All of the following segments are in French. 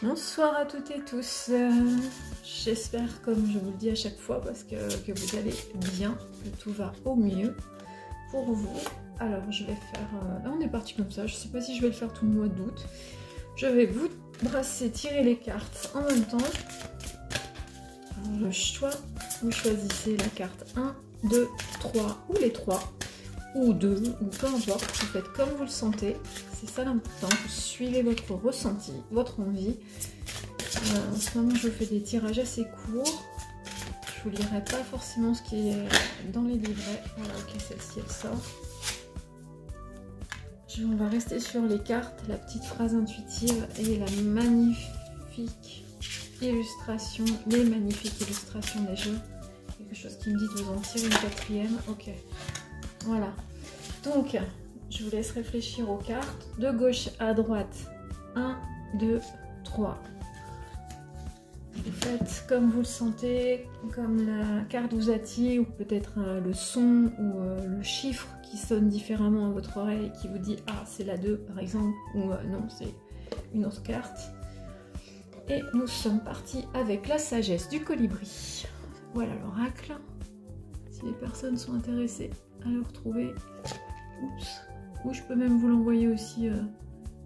Bonsoir à toutes et tous, j'espère comme je vous le dis à chaque fois parce que vous allez bien, que tout va au mieux pour vous. Alors je vais faire, là on est parti comme ça, je sais pas si je vais le faire tout le mois d'août. Je vais vous brasser, tirer les cartes en même temps. Alors le choix, vous choisissez la carte 1, 2, 3 ou les 3 ou 2 ou peu importe, vous faites comme vous le sentez. C'est ça l'important, vous suivez votre ressenti, votre envie. En ce moment, je vous fais des tirages assez courts. Je vous lirai pas forcément ce qui est dans les livrets. Voilà, ok, celle-ci, elle sort. On va rester sur les cartes, la petite phrase intuitive et la magnifique illustration, les magnifiques illustrations des jeux. Quelque chose qui me dit de vous en tirer une quatrième. Ok, voilà. Donc, je vous laisse réfléchir aux cartes, de gauche à droite. 1, 2, 3. Vous faites comme vous le sentez, comme la carte vous attire, ou peut-être le son ou le chiffre qui sonne différemment à votre oreille, qui vous dit « Ah, c'est la 2 » par exemple, ou non, c'est une autre carte. Et nous sommes partis avec la sagesse du colibri. Voilà l'oracle. Si les personnes sont intéressées à le retrouver, oups. Ou je peux même vous l'envoyer aussi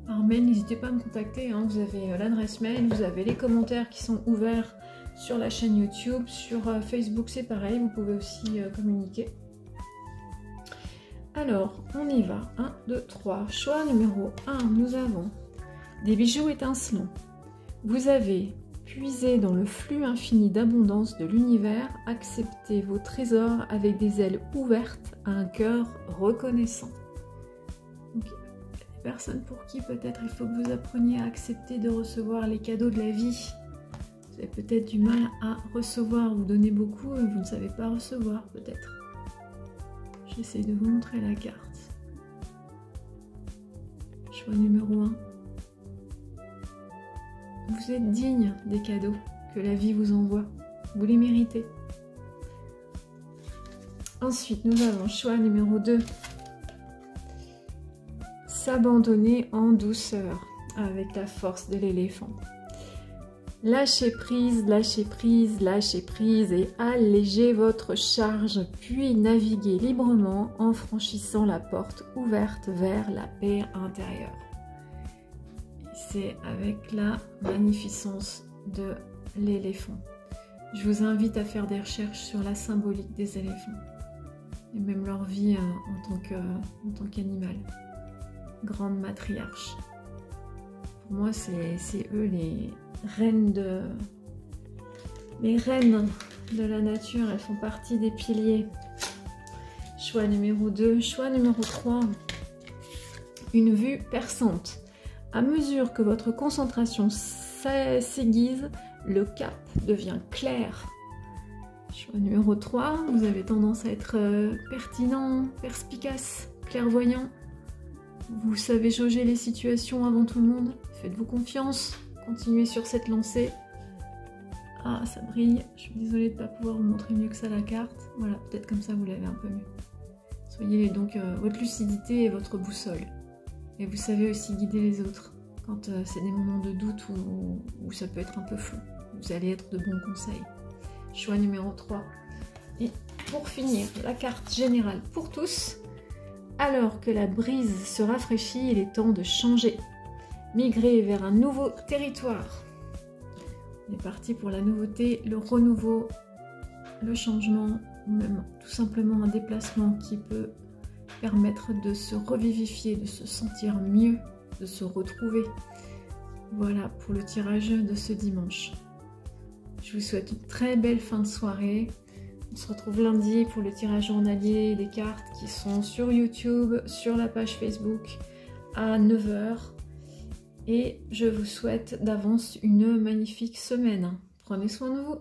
par mail, n'hésitez pas à me contacter, hein. Vous avez l'adresse mail, vous avez les commentaires qui sont ouverts sur la chaîne YouTube, sur Facebook c'est pareil, vous pouvez aussi communiquer. Alors, on y va, 1, 2, 3, choix numéro 1, nous avons des bijoux étincelants. Vous avez puisé dans le flux infini d'abondance de l'univers, acceptez vos trésors avec des ailes ouvertes à un cœur reconnaissant. Donc, des personnes pour qui peut-être il faut que vous appreniez à accepter de recevoir les cadeaux de la vie. Vous avez peut-être du mal à recevoir, vous donnez beaucoup et vous ne savez pas recevoir peut-être. J'essaie de vous montrer la carte. Choix numéro 1. Vous êtes digne des cadeaux que la vie vous envoie. Vous les méritez. Ensuite, nous avons choix numéro 2. S'abandonner en douceur avec la force de l'éléphant. Lâchez prise, lâchez prise, lâchez prise et allégez votre charge, puis naviguez librement en franchissant la porte ouverte vers la paix intérieure. C'est avec la magnificence de l'éléphant. Je vous invite à faire des recherches sur la symbolique des éléphants et même leur vie en tant qu'animal. Grande matriarche. Pour moi, c'est eux les reines de la nature. Elles font partie des piliers. Choix numéro 2. Choix numéro 3. Une vue perçante. À mesure que votre concentration s'aiguise, le cap devient clair. Choix numéro 3. Vous avez tendance à être pertinent, perspicace, clairvoyant. Vous savez jauger les situations avant tout le monde. Faites-vous confiance. Continuez sur cette lancée. Ah, ça brille. Je suis désolée de ne pas pouvoir vous montrer mieux que ça la carte. Voilà, peut-être comme ça vous l'avez un peu mieux. Soyez donc votre lucidité et votre boussole. Et vous savez aussi guider les autres quand c'est des moments de doute où ça peut être un peu flou. Vous allez être de bons conseils. Choix numéro 3. Et pour finir, la carte générale pour tous. Alors que la brise se rafraîchit, il est temps de changer. Migrer vers un nouveau territoire. On est parti pour la nouveauté, le renouveau, le changement, ou même tout simplement un déplacement qui peut permettre de se revivifier, de se sentir mieux, de se retrouver. Voilà pour le tirage de ce dimanche. Je vous souhaite une très belle fin de soirée. On se retrouve lundi pour le tirage journalier des cartes qui sont sur YouTube, sur la page Facebook à 9 h. Et je vous souhaite d'avance une magnifique semaine. Prenez soin de vous.